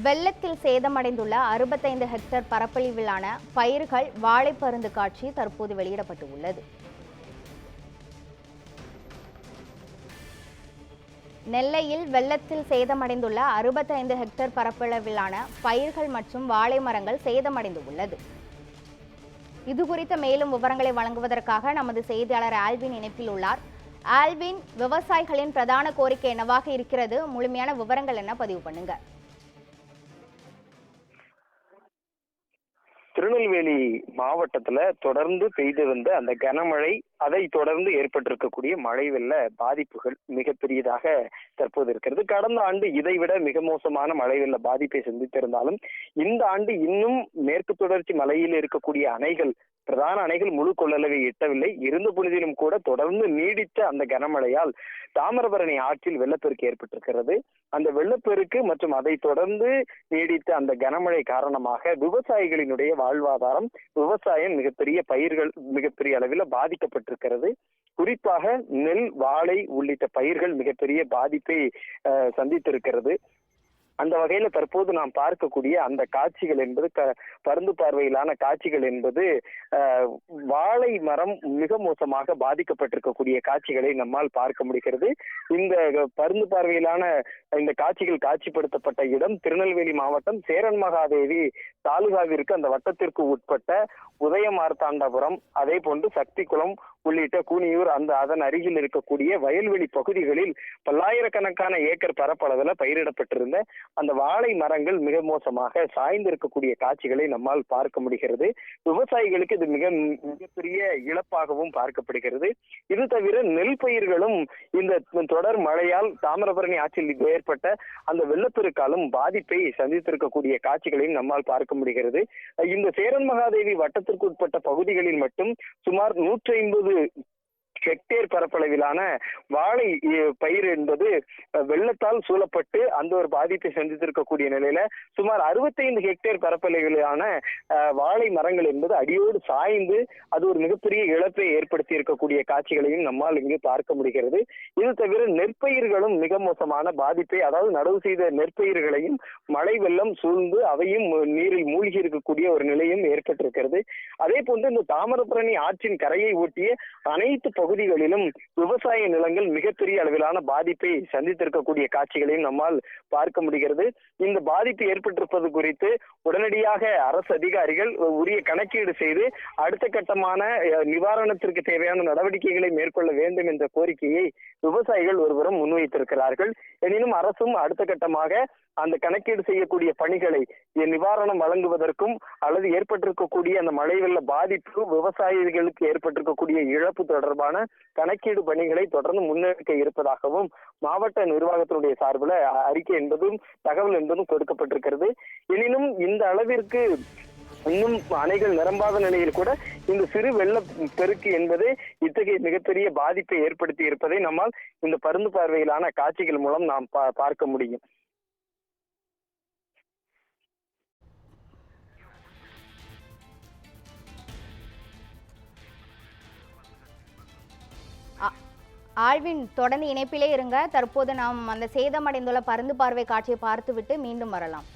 வெள்ளத்தில் சேதமடைந்துள்ள 65 ஹெக்டேர் பரப்பளவிலான பயிர்கள் வாழைப்பருந்து காட்சி தற்போது வெளியிடப்பட்டுள்ளது. நெல்லையில் வெள்ளத்தில் சேதமடைந்துள்ள 65 ஹெக்டேர் பரப்பளவிலான பயிர்கள் மற்றும் வாழை மரங்கள் சேதமடைந்துள்ளது. இதுகுறித்த மேலும் விவரங்களை வழங்குவதற்காக நமது செய்தியாளர் ஆல்வின் இணைப்பில் உள்ளார். ஆல்வின், விவசாயிகளின் பிரதான கோரிக்கை என்னவாக இருக்கிறது? முழுமையான விவரங்கள் என்ன, பதிவு பண்ணுங்க. திருநெல்வேலி மாவட்டத்துல தொடர்ந்து பெய்து வந்த அந்த கனமழை, அதை தொடர்ந்து ஏற்பட்டிருக்கக்கூடிய மழை வெள்ள பாதிப்புகள் மிகப்பெரியதாக தற்போது இருக்கிறது. கடந்த ஆண்டு இதைவிட மிக மோசமான மழை வெள்ள பாதிப்பை சந்தித்திருந்தாலும் இந்த ஆண்டு இன்னும் மேற்கு தொடர்ச்சி மலையில் இருக்கக்கூடிய அணைகள், பிரதான அணைகள் முழு கொள்ளளவை எட்டவில்லை. இருந்த பொழுதிலும் கூட தொடர்ந்து நீடித்த அந்த கனமழையால் தாமிரபரணி ஆற்றில் வெள்ளப்பெருக்கு ஏற்பட்டிருக்கிறது. அந்த வெள்ளப்பெருக்கு மற்றும் அதை தொடர்ந்து நீடித்த அந்த கனமழை காரணமாக விவசாயிகளினுடைய வாழ்வாதாரம், விவசாயம், மிகப்பெரிய பயிர்கள் மிகப்பெரிய அளவில் பாதிக்கப்பட்டிருக்கிறது. குறிப்பாக நெல், வாழை உள்ளிட்ட பயிர்கள் மிகப்பெரிய பாதிப்பை சந்தித்திருக்கிறது. அந்த வகையில தற்போது நாம் பார்க்கக்கூடிய அந்த காட்சிகள் என்பது பருந்து பார்வையிலான காட்சிகள் என்பது வாழை மரம் மிக மோசமாக பாதிக்கப்பட்டிருக்கக்கூடிய காட்சிகளை நம்மால் பார்க்க முடிகிறது. இந்த பருந்து பார்வையிலான இந்த காட்சிகள் காட்சிப்படுத்தப்பட்ட இடம் திருநெல்வேலி மாவட்டம் சேரன்மகாதேவி தாலுகாவிற்கு அந்த வட்டத்திற்கு உட்பட்ட உதயமார்த்தாண்டபுரம், அதே போன்று சக்திகுளம் உள்ளிட்ட கூனியூர், அதன் அருகில் இருக்கக்கூடிய வயல்வெளி பகுதிகளில் பல்லாயிரக்கணக்கான ஏக்கர் பரப்பளவில் பயிரிடப்பட்டிருந்த அந்த வாழை மரங்கள் மிக மோசமாக சாய்ந்திருக்கக்கூடிய காட்சிகளை நம்மால் பார்க்க முடிகிறது. விவசாயிகளுக்கு இது மிகப்பெரிய இழப்பாகவும் பார்க்கப்படுகிறது. இது தவிர நெல் பயிர்களும் இந்த தொடர் மழையால் தாமிரபரணி ஆற்றில் ஏற்பட்ட அந்த வெள்ளப்பெருக்காலும் பாதிப்பை சந்தித்திருக்கக்கூடிய காட்சிகளையும் நம்மால் பார்க்க முடிகிறது. இந்த சேரன் மகாதேவி வட்டத்திற்கு உட்பட்ட பகுதிகளில் மட்டும் சுமார் 150 ஹெக்டேர் பரப்பளவிலான வாழை பயிர் என்பது வெள்ளத்தால் சூழப்பட்டு அந்த ஒரு பாதிப்பை சந்தித்திருக்கக்கூடிய நிலையில சுமார் 65 ஹெக்டேர் பரப்பளவிலான வாழை மரங்கள் என்பது அடியோடு சாய்ந்து அது ஒரு மிகப்பெரிய இழப்பை ஏற்படுத்தி இருக்கக்கூடிய காட்சிகளையும் நம்மால் இங்கு பார்க்க முடிகிறது. இது தவிர நெற்பயிர்களும் மிக மோசமான பாதிப்பை, அதாவது நடவு செய்த நெற்பயிர்களையும் மழை வெள்ளம் சூழ்ந்து அவையும் நீரில் மூழ்கி இருக்கக்கூடிய ஒரு நிலையும் ஏற்பட்டிருக்கிறது. அதே போன்று இந்த தாமிரபரணி ஆற்றின் கரையை ஒட்டிய அனைத்து பகுதிகளிலும் விவசாய நிலங்கள் மிகப்பெரிய அளவிலான பாதிப்பை சந்தித்திருக்கக்கூடிய காட்சிகளையும் நம்மால் பார்க்க முடிகிறது. இந்த பாதிப்பு ஏற்பட்டிருப்பது குறித்து உடனடியாக அரசு அதிகாரிகள் உரிய கணக்கீடு செய்து அடுத்த கட்டமான நிவாரணத்திற்கு தேவையான நடவடிக்கைகளை மேற்கொள்ள வேண்டும் என்ற கோரிக்கையை விவசாயிகள் ஒருபுறம் முன்வைத்திருக்கிறார்கள். எனினும் அரசும் அடுத்த கட்டமாக அந்த கணக்கீடு செய்யக்கூடிய பணிகளை நிவாரணம் வழங்குவதற்கும் அல்லது ஏற்பட்டிருக்கக்கூடிய அந்த மழை வெள்ள பாதிப்பு, விவசாயிகளுக்கு ஏற்பட்டிருக்கக்கூடிய இழப்பு தொடர்பான கணக்கீடு பணிகளை தொடர்ந்து முன்னெடுக்க இருப்பதாகவும் மாவட்ட நிர்வாகத்தினுடைய சார்பில் அறிக்கை என்பதும் தகவல் என்பதும் கொடுக்கப்பட்டிருக்கிறது. எனினும் இந்த அளவிற்கு இன்னும் அணைகள் நிரம்பாத நிலையில் கூட இந்த சிறு வெள்ள பெருக்கு என்பது இத்தகைய மிகப்பெரிய பாதிப்பை ஏற்படுத்தி இருப்பதை நம்மால் இந்த பருந்து பார்வையிலான காட்சிகள் மூலம் நாம் பார்க்க முடியும். ஆல்வின், தொடர்ந்து இணைப்பிலே இருங்க. தற்போது நாம் அந்த சேதமடைந்துள்ள பருந்து பார்வை காட்சியை பார்த்துவிட்டு மீண்டும் வரலாம்.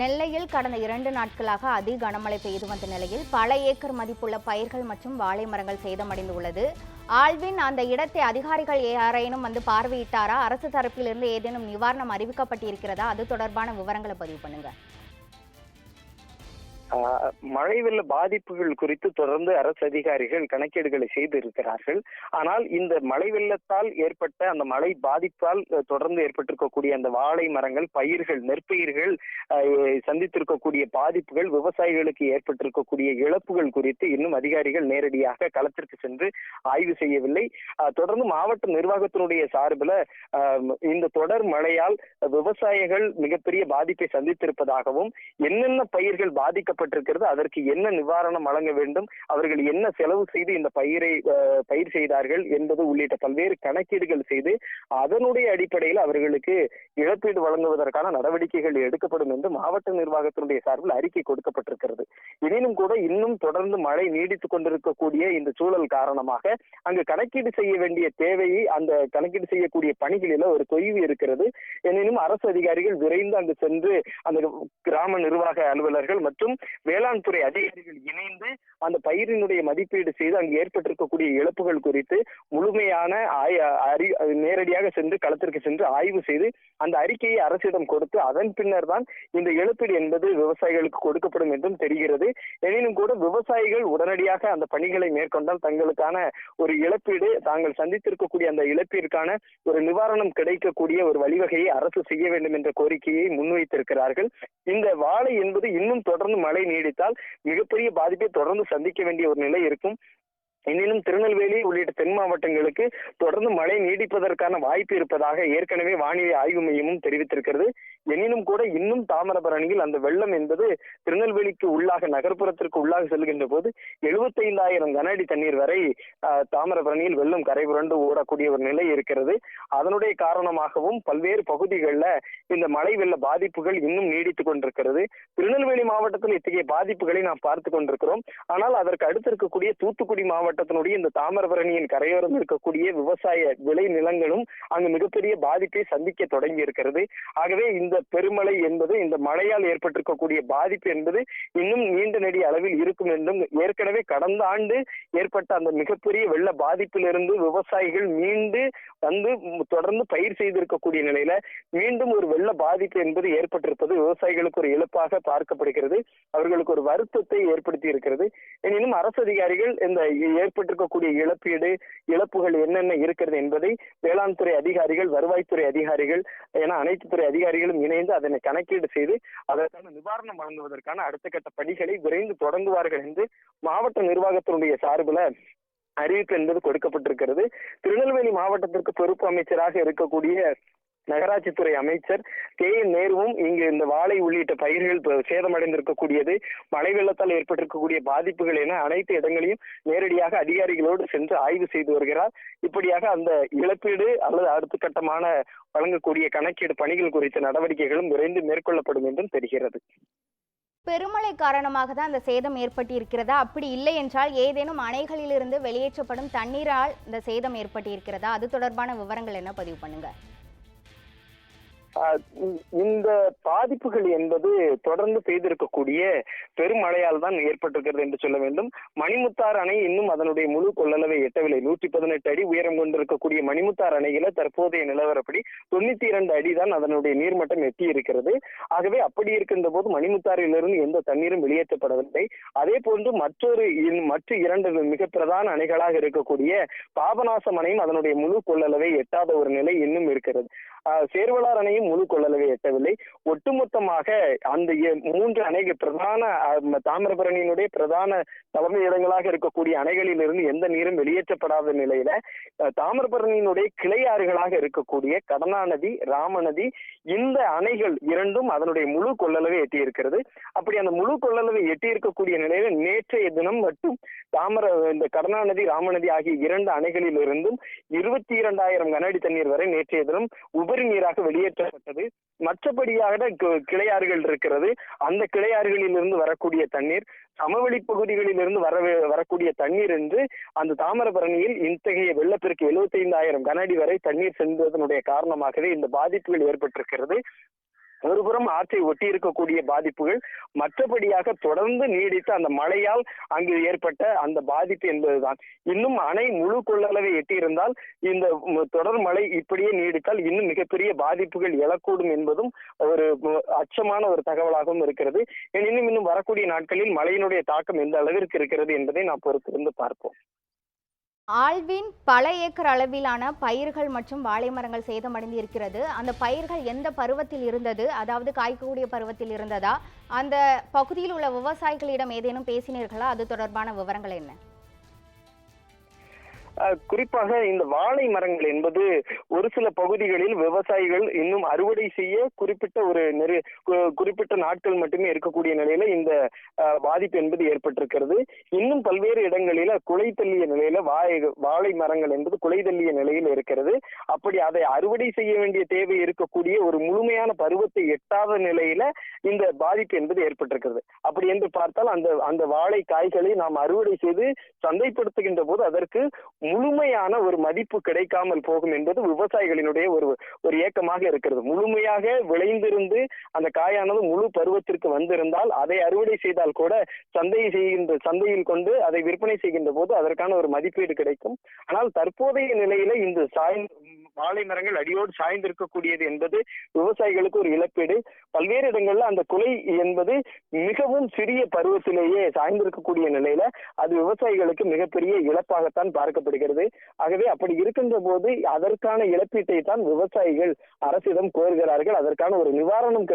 நெல்லையில் கடந்த 2 நாட்களாக அதி கனமழை பெய்து வந்த நிலையில் பல ஏக்கர் மதிப்புள்ள பயிர்கள் மற்றும் வாழை மரங்கள் சேதமடைந்துள்ளது. ஆல்வின், அந்த இடத்தை அதிகாரிகள் யாரேனும் வந்து பார்வையிட்டாரா? அரசு தரப்பிலிருந்து ஏதேனும் நிவாரணம் அறிவிக்கப்பட்டிருக்கிறதா? அது தொடர்பான விவரங்களை பதிவு பண்ணுங்க. மழை வெள்ள பாதிப்புகள் குறித்து தொடர்ந்து அரசு அதிகாரிகள் கணக்கீடுகளை செய்து இருக்கிறார்கள். ஆனால் இந்த மழை வெள்ளத்தால் ஏற்பட்ட அந்த மழை பாதிப்பால் தொடர்ந்து ஏற்பட்டிருக்கக்கூடிய அந்த வாழை மரங்கள், பயிர்கள், நெற்பயிர்கள் சந்தித்திருக்கக்கூடிய பாதிப்புகள், விவசாயிகளுக்கு ஏற்பட்டிருக்கக்கூடிய இழப்புகள் குறித்து இன்னும் அதிகாரிகள் நேரடியாக களத்திற்கு சென்று ஆய்வு செய்யவில்லை. தொடர்ந்து மாவட்ட நிர்வாகத்தினுடைய சார்பில் இந்த தொடர் மழையால் விவசாயிகள் மிகப்பெரிய பாதிப்பை சந்தித்திருப்பதாகவும், என்னென்ன பயிர்கள் பாதிக்கப்பட்டிருக்கிறது, அதற்கு என்ன நிவாரணம் வழங்க வேண்டும், அவர்கள் என்ன செலவு செய்து இந்த பயிர் செய்தார்கள் என்பது உள்ளிட்ட பல்வேறு கணக்கீடுகள் செய்து அதனுடைய அடிப்படையில் அவர்களுக்கு இழப்பீடு வழங்குவதற்கான நடவடிக்கைகள் எடுக்கப்படும் என்று மாவட்ட நிர்வாகத்தினுடைய சார்பில் அறிக்கை கொடுக்கப்பட்டிருக்கிறது. எனினும் கூட இன்னும் தொடர்ந்து மழை நீடித்துக் கொண்டிருக்கக்கூடிய இந்த சூழல் காரணமாக அங்கு கணக்கீடு செய்ய வேண்டிய தேவையை, அந்த கணக்கீடு செய்யக்கூடிய பணிகளில ஒரு தொய்வு இருக்கிறது. எனினும் அரசு அதிகாரிகள் விரைந்து அங்கு சென்று அந்த கிராம நிர்வாக அலுவலர்கள் மற்றும் வேளாண் துறை அதிகாரிகள் இணைந்து அந்த பயிரினுடைய மதிப்பீடு செய்து அங்கு ஏற்பட்டிருக்கக்கூடிய இழப்புகள் குறித்து முழுமையான நேரடியாக சென்று களத்திற்கு சென்று ஆய்வு செய்து அந்த அறிக்கையை அரசிடம் கொடுத்து அதன் பின்னர் தான் இந்த இழப்பீடு என்பது விவசாயிகளுக்கு கொடுக்கப்படும் என்றும் தெரிகிறது. எனினும் கூட விவசாயிகள் உடனடியாக அந்த பணிகளை மேற்கொண்டால் தங்களுக்கான ஒரு இழப்பீடு, தாங்கள் சந்தித்திருக்கக்கூடிய அந்த இழப்பீடுக்கான ஒரு நிவாரணம் கிடைக்கக்கூடிய ஒரு வழிவகையை அரசு செய்ய வேண்டும் என்ற கோரிக்கையை முன்வைத்திருக்கிறார்கள். இந்த வாழை என்பது இன்னும் தொடர்ந்து மழை நீடித்தால் மிகப்பெரிய பாதிப்பை தொடர்ந்து சந்திக்க வேண்டிய ஒரு நிலை இருக்கும். எனினும் திருநெல்வேலி உள்ளிட்ட தென் மாவட்டங்களுக்கு தொடர்ந்து மழை நீடிப்பதற்கான வாய்ப்பு இருப்பதாக ஏற்கனவே வானிலை ஆய்வு மையமும் தெரிவித்திருக்கிறது. எனினும் கூட இன்னும் தாமிரபரணியில் அந்த வெள்ளம் என்பது திருநெல்வேலிக்கு உள்ளாக, நகர்ப்புறத்திற்கு உள்ளாக செல்கின்ற போது 75,000 கன அடி தண்ணீர் வரை தாமிரபரணியில் வெள்ளம் கரை புரண்டு ஓடக்கூடிய ஒரு நிலை இருக்கிறது. அதனுடைய காரணமாகவும் பல்வேறு பகுதிகளில் இந்த மழை வெள்ள பாதிப்புகள் இன்னும் நீடித்துக் கொண்டிருக்கிறது. திருநெல்வேலி மாவட்டத்தில் இத்தகைய பாதிப்புகளை நாம் பார்த்து கொண்டிருக்கிறோம். ஆனால் அதற்கு அடுத்து இருக்கக்கூடிய தூத்துக்குடி மாவட்டத்தினுடைய இந்த தாமிரபரணியின் கரையோரம் இருக்கக்கூடிய விவசாய விளை நிலங்களும் அங்கு மிகப்பெரிய பாதிப்பை சந்திக்க தொடங்கி இருக்கிறது. ஆகவே இந்த பெருமழை என்பது, இந்த மழையால் ஏற்பட்டிருக்கக்கூடிய பாதிப்பு என்பது இன்னும் நீண்ட நெடிய அளவில் இருக்கும் என்றும், ஏற்கனவே கடந்த ஆண்டு ஏற்பட்ட அந்த மிகப்பெரிய வெள்ள பாதிப்பிலிருந்து விவசாயிகள் மீண்டு வந்து தொடர்ந்து பயிர் செய்திருக்கக்கூடிய நிலையில மீண்டும் ஒரு வெள்ள பாதிப்பு என்பது ஏற்பட்டிருப்பது விவசாயிகளுக்கு ஒரு இழப்பாக பார்க்கப்படுகிறது. அவர்களுக்கு ஒரு வருத்தத்தை ஏற்படுத்தி இருக்கிறது. எனினும் அரசு அதிகாரிகள் இந்த ஏற்பட்டிருக்கக்கூடிய இழப்புகள் என்னென்ன இருக்கிறது என்பதை வேளாண் துறை அதிகாரிகள், வருவாய்த்துறை அதிகாரிகள் என அனைத்து துறை அதிகாரிகளும் இணைந்து அதனை கணக்கீடு செய்து அதற்கான நிவாரணம் வழங்குவதற்கான அடுத்த கட்ட பணிகளை விரைந்து தொடங்குவார்கள் என்று மாவட்ட நிர்வாகத்தினுடைய சார்பில் அறிவிப்பு என்பது கொடுக்கப்பட்டிருக்கிறது. திருநெல்வேலி மாவட்டத்திற்கு பொறுப்பு அமைச்சராக இருக்கக்கூடிய நகராட்சித்துறை அமைச்சர் நேருவும் இங்கு இந்த வாழை உள்ளிட்ட பயிர்கள் சேதமடைந்திருக்கக்கூடியது, மழை வெள்ளத்தால் ஏற்பட்டிருக்கக்கூடிய பாதிப்புகள் என அனைத்து இடங்களையும் நேரடியாக அதிகாரிகளோடு சென்று ஆய்வு செய்து வருகிறார். இப்படியாக அந்த இழப்பீடு அல்லது அடுத்த கட்டமான வழங்கக்கூடிய கணக்கீடு பணிகள் குறித்த நடவடிக்கைகளும் விரைந்து மேற்கொள்ளப்படும் என்றும் தெரிகிறது. பெருமழை காரணமாக தான் அந்த சேதம் ஏற்பட்டிருக்கிறதா? அப்படி இல்லை என்றால் ஏதேனும் அணைகளிலிருந்து வெளியேற்றப்படும் தண்ணீரால் இந்த சேதம் ஏற்பட்டிருக்கிறதா? அது தொடர்பான விவரங்கள் என்ன பதிவு பண்ணுங்க. இந்த பாதிப்புகள் என்பது தொடர்ந்து பெய்திருக்கக்கூடிய பெருமழையால் தான் ஏற்பட்டிருக்கிறது என்று சொல்ல வேண்டும். மணிமுத்தாறு அணை இன்னும் அதனுடைய முழு கொள்ளளவை எட்டவில்லை. 118 அடி உயரம் கொண்டிருக்கக்கூடிய மணிமுத்தாறு அணையில தற்போதைய நிலவரப்படி 92 அடி தான் அதனுடைய நீர்மட்டம் எட்டி இருக்கிறது. ஆகவே அப்படி இருக்கின்ற போது மணிமுத்தாறிலிருந்து எந்த தண்ணீரும் வெளியேற்றப்படவில்லை. அதே போன்று மற்ற 2 மிக பிரதான அணைகளாக இருக்கக்கூடிய பாபநாசம் அணையும் அதனுடைய முழு கொள்ளளவை எட்டாத ஒரு நிலை இன்னும் இருக்கிறது. சேர்வலார் அணையும் முழு கொள்ளளவை எட்டவில்லை. ஒட்டுமொத்தமாக அந்த 3 அணைகள் பிரதான தாமிரபரணியினுடைய பிரதான தலைமை இடங்களாக இருக்கக்கூடிய அணைகளில் இருந்து எந்த நீரும் வெளியேற்றப்படாத நிலையில தாமிரபரணியினுடைய கிளையாறுகளாக இருக்கக்கூடிய கடனாநதி, ராமநதி, இந்த அணைகள் 2ம் அதனுடைய முழு கொள்ளளவை எட்டியிருக்கிறது. அப்படி அந்த முழு கொள்ளளவை எட்டி இருக்கக்கூடிய நிலையில நேற்றைய தினம் மட்டும் இந்த கடனாநதி, ராமநதி ஆகிய 2 அணைகளில் இருந்தும் 22,000 கன அடி தண்ணீர் வரை நேற்றைய தினம் உபரி நீராக வெளியேற்றப்பட்டது. மற்றபடியாக கிளையாறுகள் இருக்கிறது. அந்த கிளையாறுகளில் இருந்து வரக்கூடிய தண்ணீர், சமவெளி பகுதிகளில் இருந்து வரக்கூடிய தண்ணீர் என்று அந்த தாமிரபரணியில் இத்தகைய வெள்ளப்பெருக்கு 75,000 கன அடி வரை தண்ணீர் சென்றதனுடைய காரணமாகவே இந்த பாதிப்புகள் ஏற்பட்டிருக்கிறது. ஒருபுறம் ஆற்றை ஒட்டி இருக்கக்கூடிய பாதிப்புகள், மற்றபடியாக தொடர்ந்து நீடித்த அந்த மழையால் அங்கு ஏற்பட்ட அந்த பாதிப்பு என்பதுதான். இன்னும் அணை முழு கொள்ளளவை எட்டியிருந்தால் இந்த தொடர் மழை இப்படியே நீடித்தால் இன்னும் மிகப்பெரிய பாதிப்புகள் எழக்கூடும் என்பதும் ஒரு அச்சமான ஒரு தகவலாகவும் இருக்கிறது. எனினும் இன்னும் வரக்கூடிய நாட்களில் மழையினுடைய தாக்கம் எந்த அளவிற்கு இருக்கிறது என்பதை நாம் பொறுத்திருந்து பார்ப்போம். ஆல்வின் பல ஏக்கர் அளவிலான பயிர்கள் மற்றும் வாழை மரங்கள் சேதமடைந்து இருக்கிறது. அந்த பயிர்கள் எந்த பருவத்தில் இருந்தது, அதாவது காய்க்கக்கூடிய பருவத்தில் இருந்ததா? அந்த பகுதியில் உள்ள விவசாயிகளிடம் ஏதேனும் பேசினீர்களா? அது தொடர்பான விவரங்கள் என்ன? குறிப்பாக இந்த வாழை மரங்கள் என்பது ஒரு சில பகுதிகளில் விவசாயிகள் இன்னும் அறுவடை செய்ய குறிப்பிட்ட நாட்கள் மட்டுமே இருக்கக்கூடிய நிலையில இந்த பாதிப்பு என்பது ஏற்பட்டிருக்கிறது. இன்னும் பல்வேறு இடங்களில குலை தள்ளிய நிலையில வாழை மரங்கள் என்பது குலை தள்ளிய நிலையில் இருக்கிறது. அப்படி அதை அறுவடை செய்ய வேண்டிய தேவை இருக்கக்கூடிய ஒரு முழுமையான பருவத்தை எட்டாத நிலையில இந்த பாதிப்பு என்பது ஏற்பட்டிருக்கிறது. அப்படி என்று பார்த்தால் அந்த வாழை காய்களை நாம் அறுவடை செய்து சந்தைப்படுத்துகின்ற போது அதற்கு முழுமையான ஒரு மதிப்பு கிடைக்காமல் போகும் என்பது விவசாயிகளினுடைய ஒரு ஏக்கமாக இருக்கிறது. முழுமையாக விளைந்திருந்து அந்த காயானது முழு பருவத்திற்கு வந்திருந்தால் அதை அறுவடை செய்தால் கூட சந்தையில் கொண்டு அதை விற்பனை செய்கின்ற போது அதற்கான ஒரு மதிப்பீடு கிடைக்கும். ஆனால் தற்போதைய நிலையில இந்த வாழை மரங்கள் அடியோடு சாய்ந்திருக்கக்கூடியது என்பது விவசாயிகளுக்கு ஒரு இழப்பீடு. பல்வேறு இடங்கள்ல அந்த குலை என்பது மிகவும் சிறிய பருவத்திலேயே சாய்ந்திருக்கக்கூடிய நிலையில அது விவசாயிகளுக்கு மிகப்பெரிய இழப்பாகத்தான் பார்க்கப்படுகிறது. ஆகவே அப்படி இருக்கின்ற போது அதற்கான இழப்பீட்டை தான் விவசாயிகள் அரசிடம் கோருகிறார்கள். அதற்கான ஒரு நிவாரணம்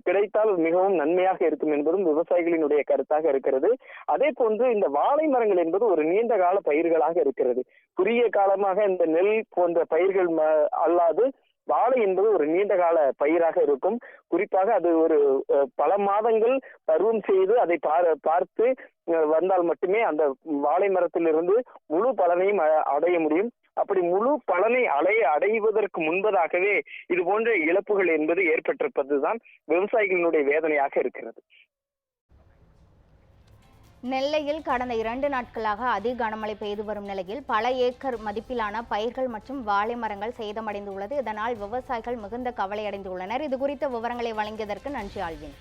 கிடைத்தால் மிகவும் நன்மையாக இருக்கும் என்பதும் விவசாயிகளினுடைய கருத்தாக இருக்கிறது. அதே போன்று இந்த வாழை மரங்கள் என்பது ஒரு நீண்ட கால பயிர்களாக இருக்கிறது. குறுகிய காலமாக இந்த நெல் போன்ற பயிர்கள் அல்லாது வாழை என்பது ஒரு நீண்ட கால பயிராக இருக்கும். குறிப்பாக அது ஒரு பல மாதங்கள் பருவம் செய்து அதை பார்த்து வந்தால் மட்டுமே அந்த வாழை மரத்திலிருந்து முழு பலனையும் அடைய முடியும். அப்படி முழு பலனை அடைவதற்கு முன்பதாகவே இது போன்ற இழப்புகள் என்பது ஏற்பட்டிருப்பதுதான் விவசாயிகளினுடைய வேதனையாக இருக்கிறது. நெல்லையில் கடந்த 2 நாட்களாக அதிக கனமழை பெய்து வரும் நிலையில் பல ஏக்கர் மதிப்பிலான பயிர்கள் மற்றும் வாழை மரங்கள் சேதமடைந்துள்ளது. இதனால் விவசாயிகள் மிகுந்த கவலை அடைந்துள்ளனர். இது குறித்த விவரங்களை வழங்கியதற்கு நன்றி ஆல்வின்.